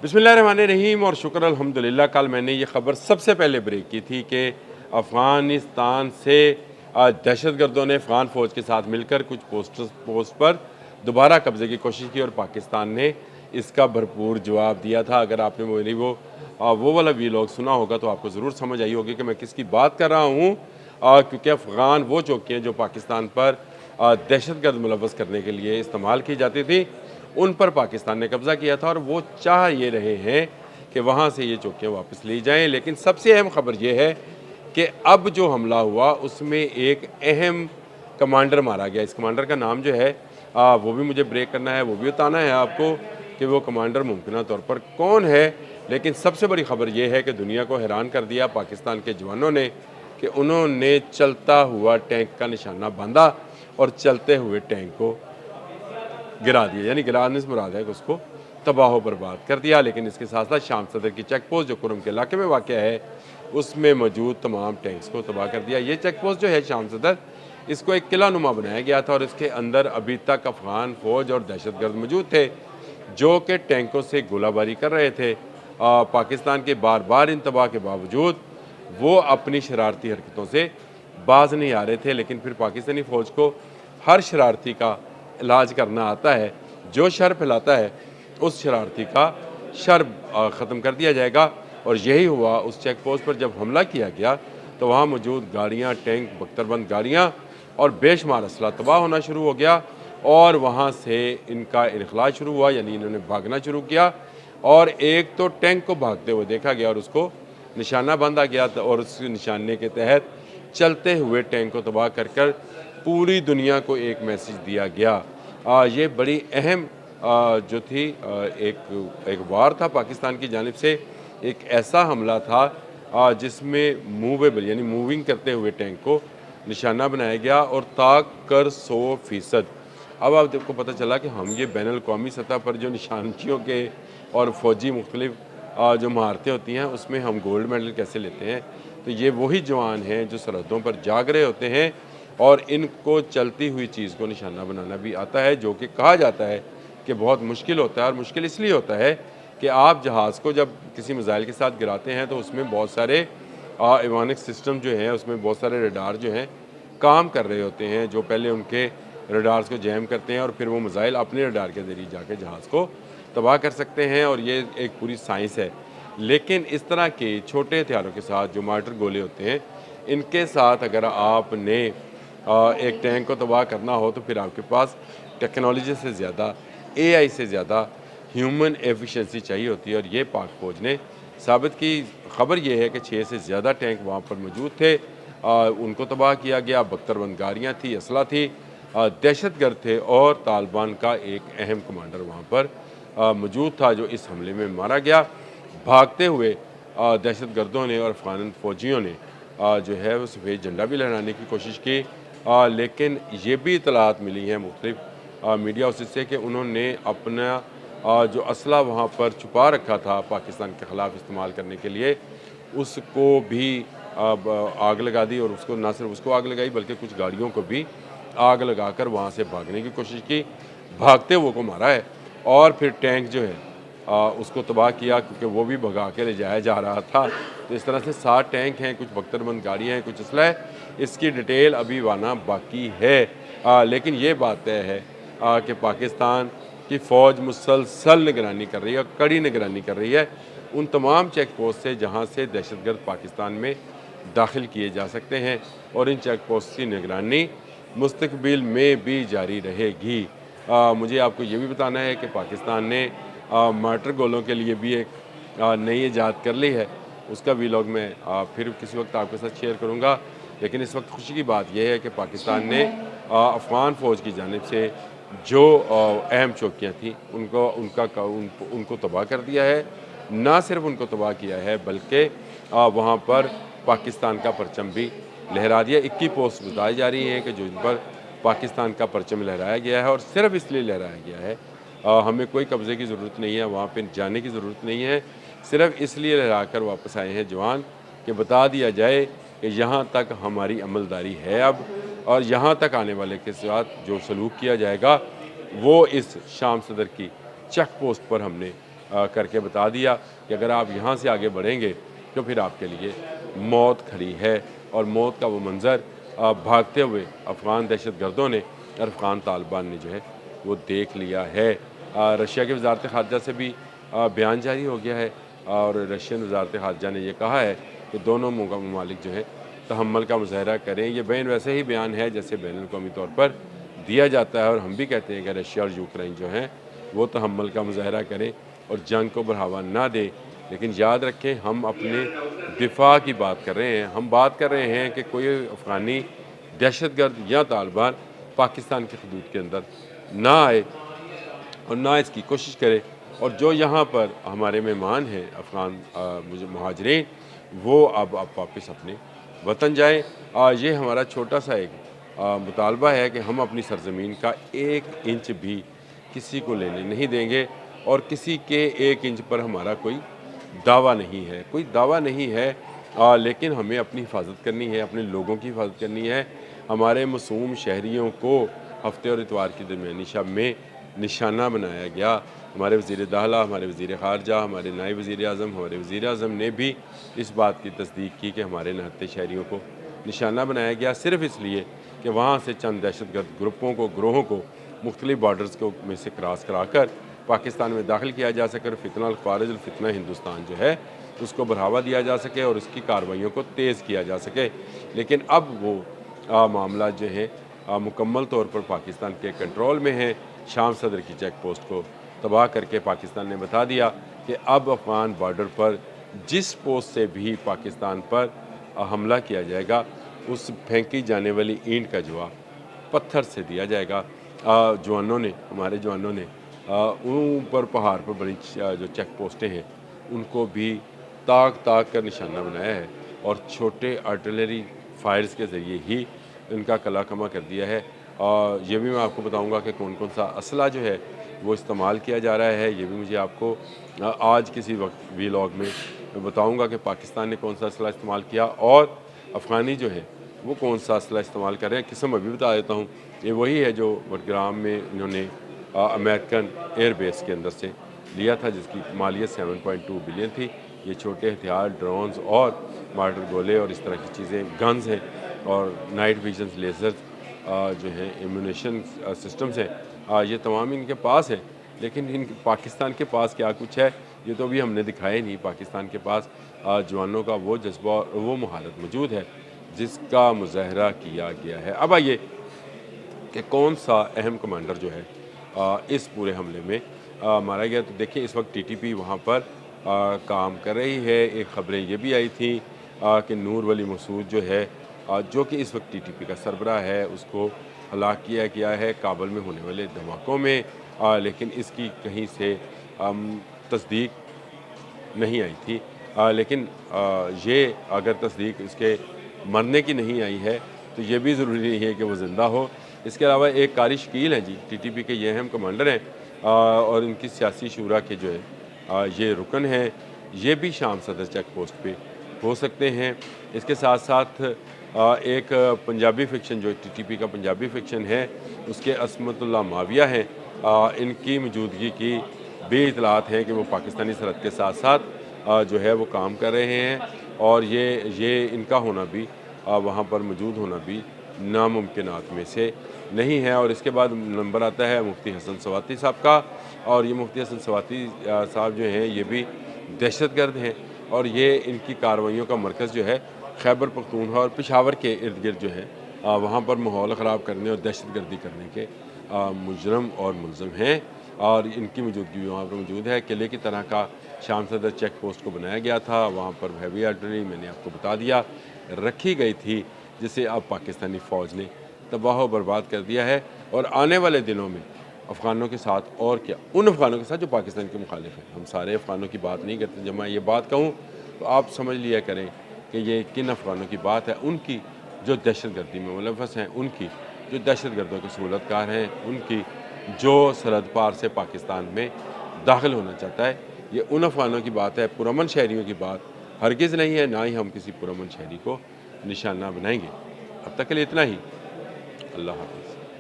बिस्मिल्लाहिर्रहमानिर्रहीम और शुक्र अल्हम्दुलिल्लाह। कल मैंने ये ख़बर सबसे पहले ब्रेक की थी कि अफ़गानिस्तान से दहशतगर्दों ने अफ़गान फ़ौज के साथ मिलकर कुछ पोस्ट पर दोबारा कब्ज़े की कोशिश की और पाकिस्तान ने इसका भरपूर जवाब दिया था। अगर आपने वो वाला वीलॉग सुना होगा तो आपको ज़रूर समझ आई होगी कि मैं किसकी बात कर रहा हूँ। क्योंकि अफ़गान वो चौकियाँ जो पाकिस्तान पर दहशतगर्द मुलव्वस करने के लिए इस्तेमाल की जाती थी, उन पर पाकिस्तान ने कब्ज़ा किया था और वो चाह ये रहे हैं कि वहाँ से ये चौकियाँ वापस ली जाएँ। लेकिन सबसे अहम खबर ये है कि अब जो हमला हुआ उसमें एक अहम कमांडर मारा गया। इस कमांडर का नाम जो है वो भी मुझे ब्रेक करना है, वो भी बताना है आपको कि वो कमांडर मुमकिन तौर पर कौन है। लेकिन सबसे बड़ी खबर ये है कि दुनिया को हैरान कर दिया पाकिस्तान के जवानों ने कि उन्होंने चलता हुआ टैंक का निशाना बांधा और चलते हुए टैंक को गिरा दिया। यानी गिराने से मुराद है कि उसको तबाह बर्बाद कर दिया। लेकिन इसके साथ साथ शाम सदर की चेक पोस्ट जो कुरम के इलाके में वाक़या है, उसमें मौजूद तमाम टैंक्स को तबाह कर दिया। ये चेक पोस्ट जो है शाम सदर, इसको एक किला नुमा बनाया गया था और इसके अंदर अभी तक अफ़गान फ़ौज और दहशतगर्द मौजूद थे जो कि टैंकों से गोलाबारी कर रहे थे। पाकिस्तान के बार बार इंतबाह के बावजूद वो अपनी शरारती हरकतों से बाज नहीं आ रहे थे। लेकिन फिर पाकिस्तानी फ़ौज को हर शरारती का इलाज करना आता है। जो शर फैलाता है उस शरारती का शर ख़त्म कर दिया जाएगा। और यही हुआ। उस चेक पोस्ट पर जब हमला किया गया तो वहाँ मौजूद गाड़ियाँ, टैंक, बख्तरबंद गाड़ियाँ और बेशुमार असला तबाह होना शुरू हो गया और वहाँ से इनका इनखलाज शुरू हुआ, यानी इन्होंने भागना शुरू किया। और एक तो टैंक को भागते हुए देखा गया और उसको निशाना बांधा गया और उस निशाने के तहत चलते हुए टैंक को तबाह कर कर पूरी दुनिया को एक मैसेज दिया गया। ये बड़ी अहम जो थी एक वार था पाकिस्तान की जानिब से। एक ऐसा हमला था जिसमें मूवेबल यानी मूविंग करते हुए टैंक को निशाना बनाया गया और ताक कर 100%। अब आपको पता चला कि हम ये बैनुल अक़वामी सतह पर जो निशानचियों के और फ़ौजी मुख्तलिफ जो महारतें होती हैं उसमें हम गोल्ड मेडल कैसे लेते हैं। तो ये वही जवान हैं जो सरहदों पर जाग रहे होते हैं और इनको चलती हुई चीज़ को निशाना बनाना भी आता है, जो कि कहा जाता है कि बहुत मुश्किल होता है। और मुश्किल इसलिए होता है कि आप जहाज़ को जब किसी मिसाइल के साथ गिराते हैं तो उसमें बहुत सारे एवियोनिक सिस्टम जो हैं, उसमें बहुत सारे रडार जो हैं काम कर रहे होते हैं, जो पहले उनके रडार्स को जैम करते हैं और फिर वो मिसाइल अपने रडार के ज़रिए जाके जहाज़ को तबाह कर सकते हैं। और ये एक पूरी साइंस है। लेकिन इस तरह के छोटे हथियारों के साथ जो मार्टर गोले होते हैं, इनके साथ अगर आपने एक टैंक को तबाह करना हो तो फिर आपके पास टेक्नोलॉजी से ज़्यादा, एआई से ज़्यादा ह्यूमन एफिशिएंसी चाहिए होती है। और ये पाक फ़ौज ने साबित की। खबर ये है कि 6 से ज़्यादा टैंक वहाँ पर मौजूद थे। उनको तबाह किया गया। बख्तरबंद गाड़ियाँ थी, असला थी, दहशतगर्द थे और तालिबान का एक अहम कमांडर वहाँ पर मौजूद था जो इस हमले में मारा गया। भागते हुए दहशतगर्दों ने और अफ़गान फ़ौजियों ने जो है वो सफ़ेद झंडा भी लहराने की कोशिश की। लेकिन ये भी इतलात मिली हैं मुख्तलिफ मीडिया हाउसेस से कि उन्होंने अपना जो असला वहाँ पर छुपा रखा था पाकिस्तान के ख़िलाफ़ इस्तेमाल करने के लिए, उसको भी आग लगा दी। और उसको ना सिर्फ उसको आग लगाई बल्कि कुछ गाड़ियों को भी आग लगाकर वहाँ से भागने की कोशिश की। भागते हुए को मारा है और फिर टैंक जो है उसको तबाह किया क्योंकि वो भी भगा के ले जाया जा रहा था। तो इस तरह से 7 टैंक हैं, कुछ बख्तरबंद गाड़ियाँ हैं, कुछ असला है। इसकी डिटेल अभी आना बाकी है। लेकिन ये बात तय है कि पाकिस्तान की फ़ौज मुसलसल निगरानी कर रही है और कड़ी निगरानी कर रही है उन तमाम चेक पोस्ट से जहाँ से दहशतगर्द पाकिस्तान में दाखिल किए जा सकते हैं। और इन चेक पोस्ट की निगरानी मुस्तकबिल में भी जारी रहेगी। मुझे आपको ये भी बताना है कि पाकिस्तान ने मार्टर गोलों के लिए भी एक नई ईजाद कर ली है। उसका वीलॉग मैं फिर किसी वक्त आपके साथ शेयर करूँगा। लेकिन इस वक्त खुशी की बात यह है कि पाकिस्तान ने अफ़गान फ़ौज की जानिब से जो अहम चौकियाँ थीं उनको तबाह कर दिया है। ना सिर्फ उनको तबाह किया है बल्कि वहाँ पर पाकिस्तान का परचम भी लहरा दिया। 21 पोस्ट बताई जा रही हैं कि जो इन पर पाकिस्तान का परचम लहराया गया है और सिर्फ इसलिए लहराया गया है। हमें कोई कब्ज़े की ज़रूरत नहीं है, वहाँ पे जाने की ज़रूरत नहीं है। सिर्फ इसलिए लहरा कर वापस आए हैं जवान कि बता दिया जाए कि यहाँ तक हमारी अमलदारी है अब। और यहाँ तक आने वाले के साथ जो सलूक किया जाएगा वो इस शाम सदर की चेक पोस्ट पर हमने करके बता दिया कि अगर आप यहाँ से आगे बढ़ेंगे तो फिर आपके लिए मौत खड़ी है। और मौत का वो मंज़र भागते हुए अफ़गान दहशतगर्दों ने और अफ़गान तालिबान ने जो है वो देख लिया है। रशिया की वज़ारत ख़ारजा से भी बयान जारी हो गया है और रशियन वज़ारत ख़ारजा ने ये कहा है कि दोनों ममालिक जो है तहम्मुल का मुज़ाहरा करें। ये बैन वैसे ही बयान है जैसे बैनुल-अक़वामी तौर पर दिया जाता है और हम भी कहते हैं कि रशिया और यूक्रेन जो हैं वो तहम्मुल का मुज़ाहरा करें और जंग को बढ़ावा ना दें। लेकिन याद रखें, हम अपने दिफा की बात कर रहे हैं। हम बात कर रहे हैं कि कोई अफ़गानी दहशतगर्द या तालिबान पाकिस्तान की हदूद के अंदर ना आए और ना इसकी कोशिश करे। और जो यहाँ पर हमारे मेहमान हैं अफ़गान मुहाजिरीन, वो अब वापस अपने वतन जाएँ। ये हमारा छोटा सा एक मुतालबा है कि हम अपनी सरज़मीन का 1 इंच भी किसी को लेने नहीं देंगे और किसी के 1 इंच पर हमारा कोई दावा नहीं है, कोई दावा नहीं है। लेकिन हमें अपनी हिफाजत करनी है, अपने लोगों की हिफाजत करनी है। हमारे मासूम शहरियों को हफ्ते और इतवार की दरमियानी शब में निशाना बनाया गया। हमारे वज़ीर दाखिला, हमारे वज़ीर ख़ारजा, हमारे नायब वज़ीर आज़म, हमारे वज़ीर आज़म ने भी इस बात की तस्दीक की कि हमारे निहत्थे शहरियों को निशाना बनाया गया सिर्फ़ इसलिए कि वहाँ से चंद दहशतगर्द ग्रोहों को मुख्तलिफ बॉर्डर्स को में से क्रॉस कराकर पाकिस्तान में दाखिल किया जा सके और फ़ितना ख़ारिज फ़ितना हिंदुस्तान जो है उसको बढ़ावा दिया जा सके और उसकी कार्रवाइयों को तेज़ किया जा सके। लेकिन अब वो मामला जो है मुकम्मल तौर पर पाकिस्तान के कंट्रोल में है। शाम सदर की चेक पोस्ट को तबाह करके पाकिस्तान ने बता दिया कि अब अफ़गान बॉर्डर पर जिस पोस्ट से भी पाकिस्तान पर हमला किया जाएगा उस फेंकी जाने वाली ईंट का जवाब पत्थर से दिया जाएगा। हमारे जवानों ने ऊपर पहाड़ पर बड़ी जो चेक पोस्टें हैं उनको भी ताक कर निशाना बनाया है और छोटे आर्टिलरी फायर्स के ज़रिए ही इनका कला-कमा कर दिया है। और ये भी मैं आपको बताऊंगा कि कौन कौन सा असला जो है वो इस्तेमाल किया जा रहा है। ये भी मुझे आपको आज किसी वक्त वीलॉग में बताऊंगा कि पाकिस्तान ने कौन सा असला इस्तेमाल किया और अफ़गानी जो है वो कौन सा असला इस्तेमाल कर रहे हैं। किस्म अभी बता देता हूँ, ये वही है जो बडग्राम में इन्होंने अमेरिकन एयरबेस के अंदर से लिया था जिसकी मालियत 7.2 बिलियन थी। ये छोटे हथियार, ड्रोन्स और मार्टर गोले और इस तरह की चीज़ें, गन्स हैं और नाइट विजन लेज़र्स जो हैं, एम्यूनेशन सिस्टम्स हैं, ये तमाम इनके पास है। लेकिन इन पाकिस्तान के पास क्या कुछ है ये तो अभी हमने दिखाया नहीं। पाकिस्तान के पास जवानों का वो जज्बा और वो महारत मौजूद है जिसका मुज़ाहरा किया गया है। अब आइए कि कौन सा अहम कमांडर जो है इस पूरे हमले में मारा गया। तो देखिए इस वक्त टीटीपी वहाँ पर काम कर रही है। एक ख़बरें ये भी आई थी कि नूर वली मसूद जो है जो कि इस वक्त टीटीपी का सरबराह है उसको हलाक किया गया है काबुल में होने वाले धमाकों में। लेकिन इसकी कहीं से तस्दीक नहीं आई थी। लेकिन ये अगर तस्दीक इसके मरने की नहीं आई है तो ये भी ज़रूरी नहीं है कि वो ज़िंदा हो। इसके अलावा एक कारी शकील हैं जी, टीटीपी के ये अहम कमांडर हैं और इनकी सियासी शूरा के जो है ये रुकन हैं। ये भी शाम सदर चेक पोस्ट पे हो सकते हैं। इसके साथ साथ एक पंजाबी फिक्शन जो टीटीपी का पंजाबी फिक्शन है उसके असमतुल्लाह माविया हैं। इनकी मौजूदगी की भी इतलात हैं कि वो पाकिस्तानी सरहद के साथ साथ जो है वो काम कर रहे हैं और ये इनका होना भी वहाँ पर मौजूद होना भी नामुमकिनात में से नहीं है। और इसके बाद नंबर आता है मुफ्ती हसन सवाती साहब का और ये मुफ्ती हसन सवाती साहब जो हैं ये भी दहशतगर्द हैं और ये इनकी कार्रवाइयों का मरकज़ जो है खैबर पख्तूनख्वा और पेशावर के इर्द गिर्द जो है वहाँ पर माहौल ख़राब करने और दहशतगर्दी करने के मुजरम और मुलज़म हैं और इनकी मौजूदगी वहाँ पर मौजूद है। किले की तरह का शाम सदर चेक पोस्ट को बनाया गया था, वहाँ पर हैवी आर्टिलरी मैंने आपको बता दिया रखी गई थी जिसे अब पाकिस्तानी फ़ौज ने तबाह बर्बाद कर दिया है। और आने वाले दिनों में अफ़गानों के साथ और क्या, उन अफ़गानों के साथ जो पाकिस्तान के मुखालिफ हैं, हम सारे अफ़गानों की बात नहीं करते। जब मैं ये बात कहूँ तो आप समझ लिया करें कि ये किन अफ़गानों की बात है, उनकी जो दहशतगर्दी में मुलव्वस हैं, उनकी जो दहशतगर्दों के सहूलतकार हैं, उनकी जो सरहद पार से पाकिस्तान में दाखिल होना चाहता है, ये उन अफ़गानों की बात है। पुरअमन शहरियों की बात हरगिज़ नहीं है, ना ही हम किसी पुरअमन शहरी को निशाना बनाएंगे। अब तक के लिए इतना ही। अल्लाह हाफ़िज़।